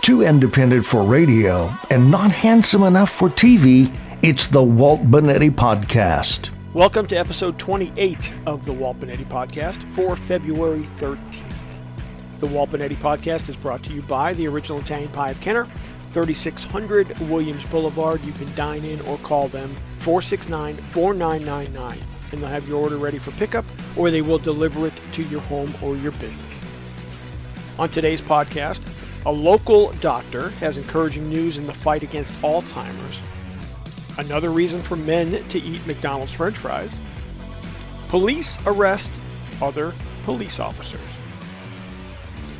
too independent for radio and not handsome enough for TV, it's the Walt Bonetti Podcast. Welcome to episode 28 of the Walt Bonetti Podcast for February 13th. The Walt Bonetti Podcast is brought to you by the Original Italian Pie of Kenner, 3600 Williams Boulevard. You can dine in or call them 469-4999, and they'll have your order ready for pickup, or they will deliver it to your home or your business. On today's podcast, a local doctor has encouraging news in the fight against Alzheimer's. Another reason for men to eat McDonald's French fries. Police arrest other police officers.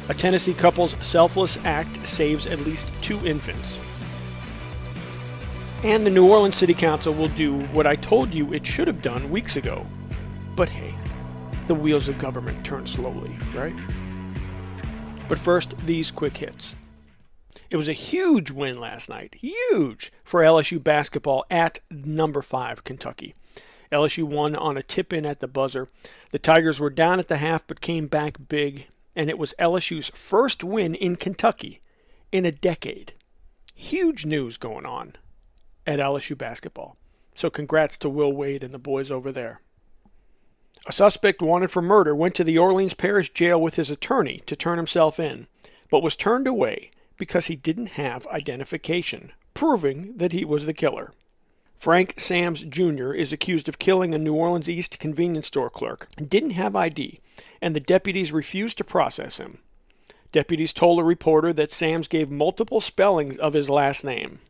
A Tennessee couple's selfless act saves at least 2 infants. And the New Orleans City Council will do what I told you it should have done weeks ago. But hey, the wheels of government turn slowly, right? But first, these quick hits. It was a huge win last night, huge, for LSU basketball at number 5 Kentucky. LSU won on a tip-in at the buzzer. The Tigers were down at the half but came back big, and it was LSU's first win in Kentucky in a decade. Huge news going on at LSU basketball. So congrats to Will Wade and the boys over there. A suspect wanted for murder went to the Orleans Parish Jail with his attorney to turn himself in, but was turned away because he didn't have identification, proving that he was the killer. Frank Sams Jr. is accused of killing a New Orleans East convenience store clerk and didn't have ID, and the deputies refused to process him. Deputies told a reporter that Sams gave multiple spellings of his last name.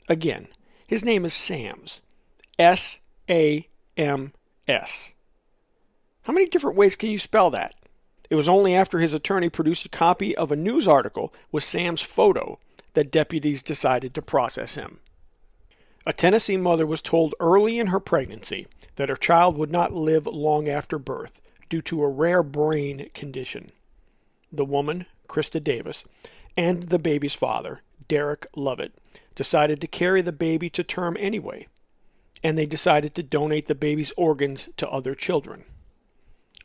Again, his name is Sams. S-A-M-S. How many different ways can you spell that? It was only after his attorney produced a copy of a news article with Sam's photo that deputies decided to process him. A Tennessee mother was told early in her pregnancy that her child would not live long after birth due to a rare brain condition. The woman, Krista Davis, and the baby's father, Derek Lovett, decided to carry the baby to term anyway, and they decided to donate the baby's organs to other children.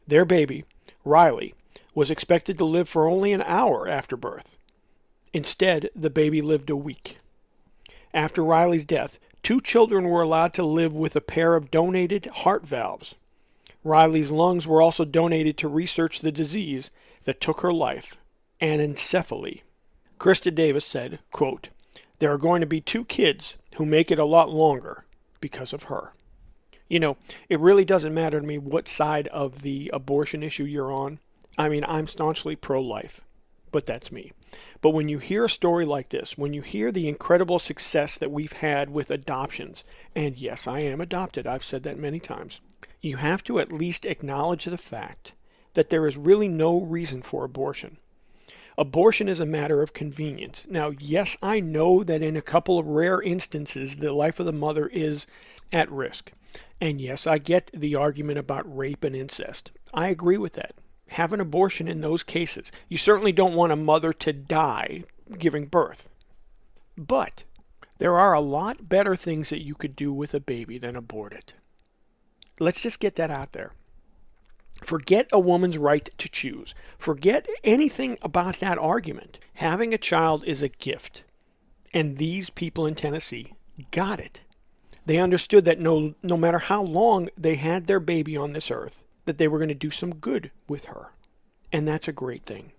Their baby, Riley, was expected to live for only an hour after birth. Instead, the baby lived a week. After Riley's death, 2 children were allowed to live with a pair of donated heart valves. Riley's lungs were also donated to research the disease that took her life, anencephaly. Krista Davis said, quote, "There are going to be 2 kids who make it a lot longer because of her." You know, it really doesn't matter to me what side of the abortion issue you're on. I mean, I'm staunchly pro-life, but that's me. But when you hear a story like this, when you hear the incredible success that we've had with adoptions, and yes, I am adopted, I've said that many times, you have to at least acknowledge the fact that there is really no reason for abortion. Abortion is a matter of convenience. Now, yes, I know that in a couple of rare instances, the life of the mother is at risk. And yes, I get the argument about rape and incest. I agree with that. Have an abortion in those cases. You certainly don't want a mother to die giving birth. But there are a lot better things that you could do with a baby than abort it. Let's just get that out there. Forget a woman's right to choose. Forget anything about that argument. Having a child is a gift. And these people in Tennessee got it. They understood that no matter how long they had their baby on this earth, that they were going to do some good with her. And that's a great thing.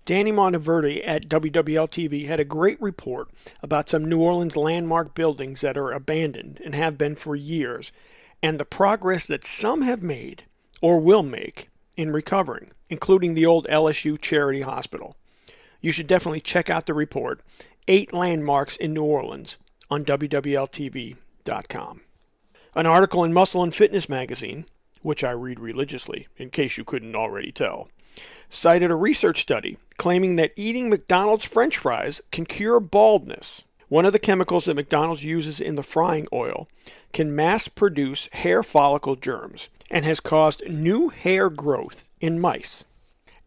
Danny Monteverde at WWL-TV had a great report about some New Orleans landmark buildings that are abandoned and have been for years, and the progress that some have made or will make in recovering, including the old LSU Charity Hospital. You should definitely check out the report, 8 Landmarks in New Orleans, on WWL-TV.com. An article in Muscle and Fitness magazine, which I read religiously, in case you couldn't already tell, cited a research study claiming that eating McDonald's French fries can cure baldness. One of the chemicals that McDonald's uses in the frying oil can mass produce hair follicle germs and has caused new hair growth in mice.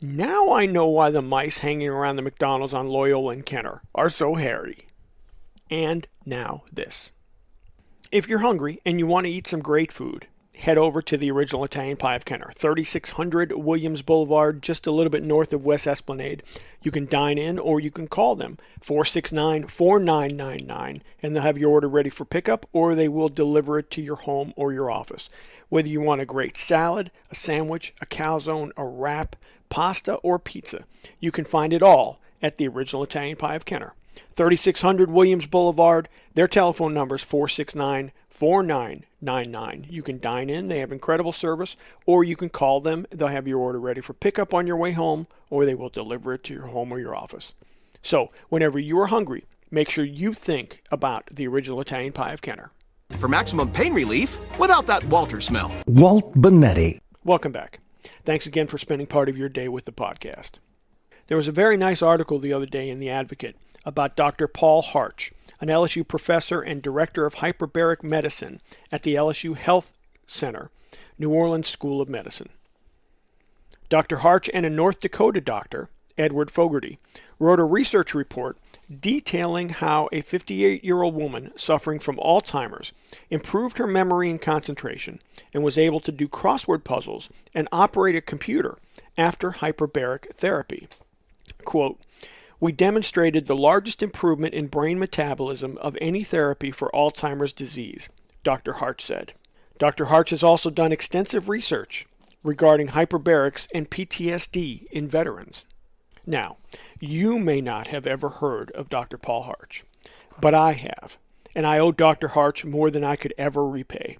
Now I know why the mice hanging around the McDonald's on Loyola and Kenner are so hairy. And now this. If you're hungry and you want to eat some great food, head over to the Original Italian Pie of Kenner, 3600 Williams Boulevard, just a little bit north of West Esplanade. You can dine in or you can call them, 469-4999, and they'll have your order ready for pickup, or they will deliver it to your home or your office. Whether you want a great salad, a sandwich, a calzone, a wrap, pasta, or pizza, you can find it all at the Original Italian Pie of Kenner. 3600 Williams Boulevard. Their telephone number is 469-4999. You can dine in. They have incredible service, or you can call them. They'll have your order ready for pickup on your way home, or they will deliver it to your home or your office. So, whenever you are hungry, make sure you think about the Original Italian Pie of Kenner. For maximum pain relief without that Walter smell. Walt Bonetti. Welcome back. Thanks again for spending part of your day with the podcast. There was a very nice article the other day in The Advocate about Dr. Paul Harch, an LSU professor and director of hyperbaric medicine at the LSU Health Center, New Orleans School of Medicine. Dr. Harch and a North Dakota doctor, Edward Fogarty, wrote a research report detailing how a 58-year-old woman suffering from Alzheimer's improved her memory and concentration and was able to do crossword puzzles and operate a computer after hyperbaric therapy. Quote, "We demonstrated the largest improvement in brain metabolism of any therapy for Alzheimer's disease," Dr. Harch said. Dr. Harch has also done extensive research regarding hyperbarics and PTSD in veterans. Now, you may not have ever heard of Dr. Paul Harch, but I have, and I owe Dr. Harch more than I could ever repay.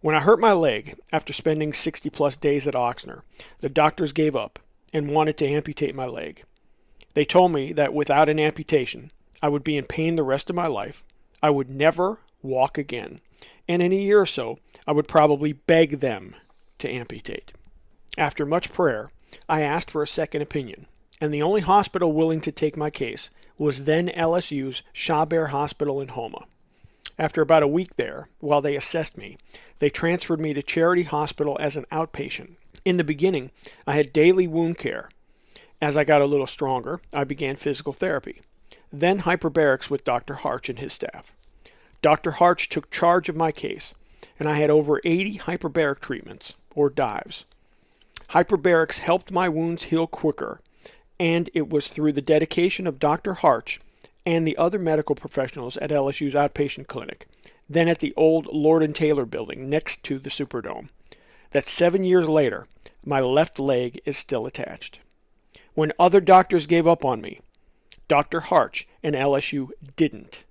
When I hurt my leg after spending 60-plus days at Ochsner, the doctors gave up and wanted to amputate my leg. They told me that without an amputation, I would be in pain the rest of my life, I would never walk again, and in a year or so, I would probably beg them to amputate. After much prayer, I asked for a second opinion, and the only hospital willing to take my case was then LSU's Chabert Hospital in Houma. After about a week there, while they assessed me, they transferred me to Charity Hospital as an outpatient. In the beginning, I had daily wound care. As I got a little stronger, I began physical therapy, then hyperbarics with Dr. Harch and his staff. Dr. Harch took charge of my case, and I had over 80 hyperbaric treatments, or dives. Hyperbarics helped my wounds heal quicker, and it was through the dedication of Dr. Harch and the other medical professionals at LSU's outpatient clinic, then at the old Lord & Taylor building next to the Superdome, that 7 years later, my left leg is still attached. When other doctors gave up on me, Dr. Harch and LSU didn't,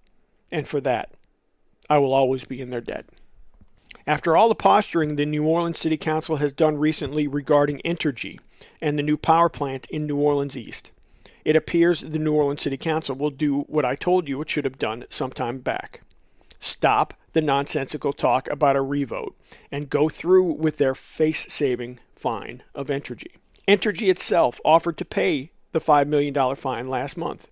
and for that, I will always be in their debt. After all the posturing the New Orleans City Council has done recently regarding Entergy and the new power plant in New Orleans East, it appears the New Orleans City Council will do what I told you it should have done some time back. Stop the nonsensical talk about a revote and go through with their face-saving fine of Entergy. Entergy itself offered to pay the $5 million fine last month.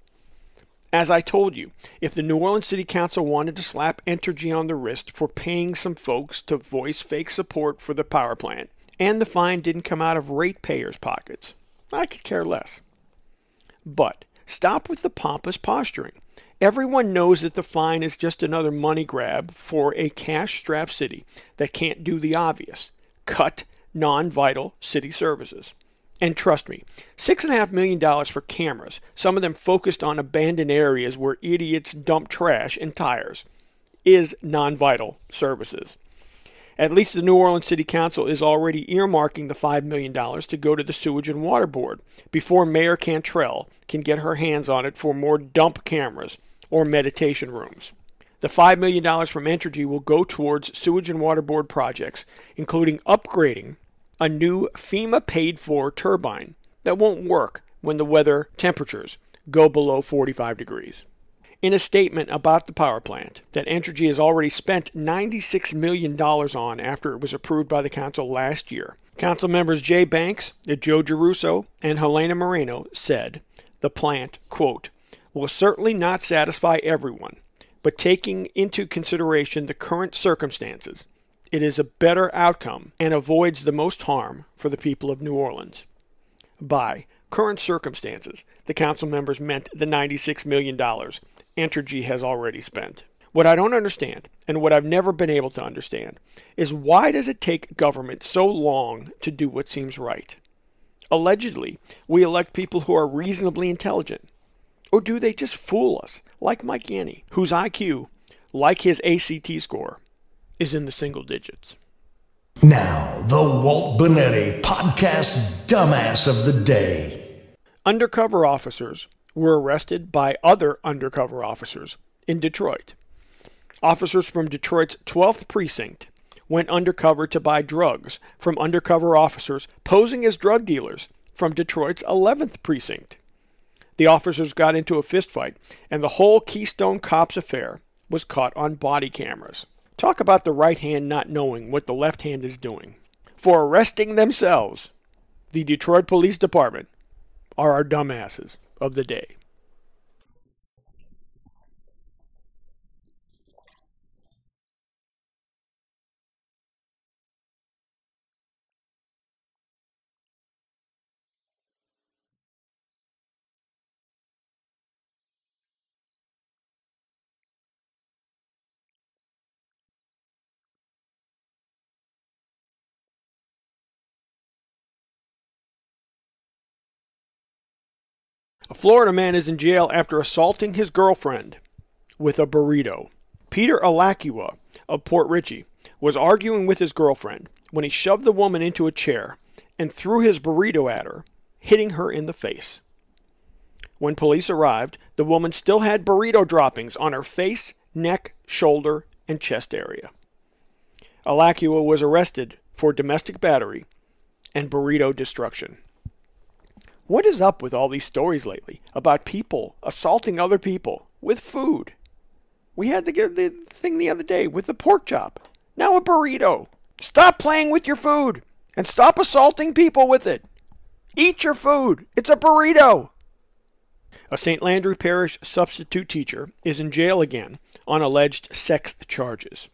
As I told you, if the New Orleans City Council wanted to slap Entergy on the wrist for paying some folks to voice fake support for the power plant, and the fine didn't come out of ratepayers' pockets, I could care less. But stop with the pompous posturing. Everyone knows that the fine is just another money grab for a cash-strapped city that can't do the obvious: cut non-vital city services. And trust me, $6.5 million for cameras, some of them focused on abandoned areas where idiots dump trash and tires, is non-vital services. At least the New Orleans City Council is already earmarking the $5 million to go to the Sewage and Water Board before Mayor Cantrell can get her hands on it for more dump cameras or meditation rooms. The $5 million from Entergy will go towards Sewage and Water Board projects, including upgrading a new FEMA-paid-for turbine that won't work when the weather temperatures go below 45 degrees. In a statement about the power plant that Entergy has already spent $96 million on after it was approved by the council last year, council members Jay Banks, Joe Giarrusso, and Helena Moreno said the plant, quote, will certainly not satisfy everyone, but taking into consideration the current circumstances, it is a better outcome and avoids the most harm for the people of New Orleans. By current circumstances, the council members meant the $96 million Entergy has already spent. What I don't understand, and what I've never been able to understand, is why does it take government so long to do what seems right? Allegedly, we elect people who are reasonably intelligent. Or do they just fool us, like Mike Yanni, whose IQ, like his ACT score, is in the single digits? Now, the Walt Bonetti Podcast Dumbass of the Day. Undercover officers were arrested by other undercover officers in Detroit. Officers from Detroit's 12th Precinct went undercover to buy drugs from undercover officers posing as drug dealers from Detroit's 11th Precinct. The officers got into a fistfight, and the whole Keystone Cops affair was caught on body cameras. Talk about the right hand not knowing what the left hand is doing. For arresting themselves, the Detroit Police Department are our dumbasses of the day. A Florida man is in jail after assaulting his girlfriend with a burrito. Peter Alacua of Port Richey was arguing with his girlfriend when he shoved the woman into a chair and threw his burrito at her, hitting her in the face. When police arrived, the woman still had burrito droppings on her face, neck, shoulder, and chest area. Alacua was arrested for domestic battery and burrito destruction. What is up with all these stories lately about people assaulting other people with food? We had the thing the other day with the pork chop. Now a burrito. Stop playing with your food and stop assaulting people with it. Eat your food. It's a burrito. A St. Landry Parish substitute teacher is in jail again on alleged sex charges.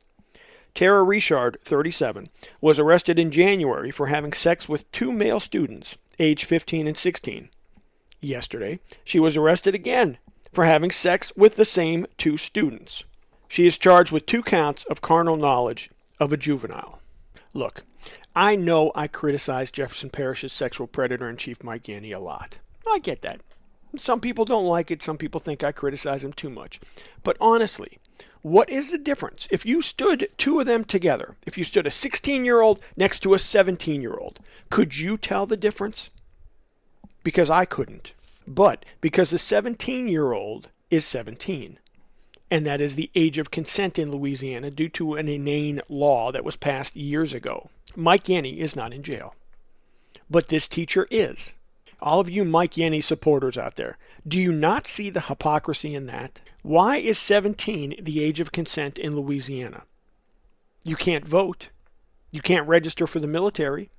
Tara Richard, 37, was arrested in January for having sex with two male students, age 15 and 16. Yesterday, she was arrested again for having sex with the same two students. She is charged with 2 counts of carnal knowledge of a juvenile. Look, I know I criticize Jefferson Parish's sexual predator-in-chief Mike Yanni a lot. I get that. Some people don't like it. Some people think I criticize him too much. But honestly, what is the difference? If you stood two of them together, if you stood a 16-year-old next to a 17-year-old, could you tell the difference? Because I couldn't. But because the 17-year-old is 17, and that is the age of consent in Louisiana due to an inane law that was passed years ago. Mike Yanni is not in jail. But this teacher is. All of you Mike Yanni supporters out there, do you not see the hypocrisy in that? Why is 17 the age of consent in Louisiana? You can't vote. You can't register for the military.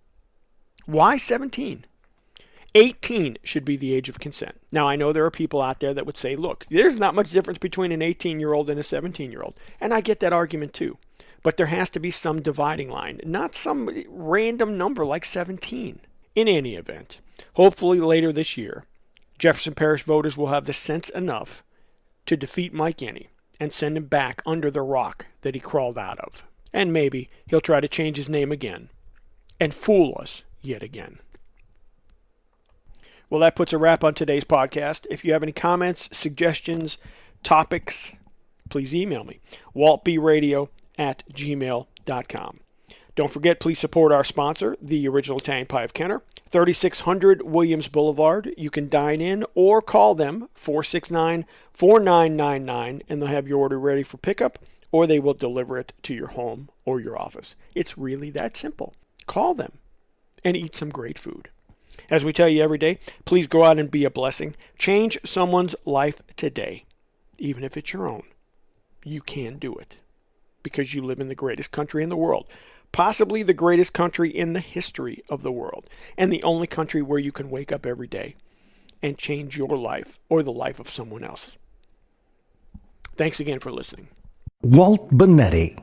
Why 17? 18 should be the age of consent. Now, I know there are people out there that would say, look, there's not much difference between an 18-year-old and a 17-year-old. And I get that argument too. But there has to be some dividing line, not some random number like 17. In any event, hopefully later this year, Jefferson Parish voters will have the sense enough to defeat Mike Yanni and send him back under the rock that he crawled out of. And maybe he'll try to change his name again and fool us yet again. Well, that puts a wrap on today's podcast. If you have any comments, suggestions, topics, please email me, waltbradio@gmail.com. Don't forget, please support our sponsor, the Original Italian Pie of Kenner, 3600 Williams Boulevard. You can dine in or call them, 469-4999, and they'll have your order ready for pickup, or they will deliver it to your home or your office. It's really that simple. Call them and eat some great food. As we tell you every day, please go out and be a blessing. Change someone's life today, even if it's your own. You can do it because you live in the greatest country in the world, possibly the greatest country in the history of the world, and the only country where you can wake up every day and change your life or the life of someone else. Thanks again for listening. Walt Bonetti.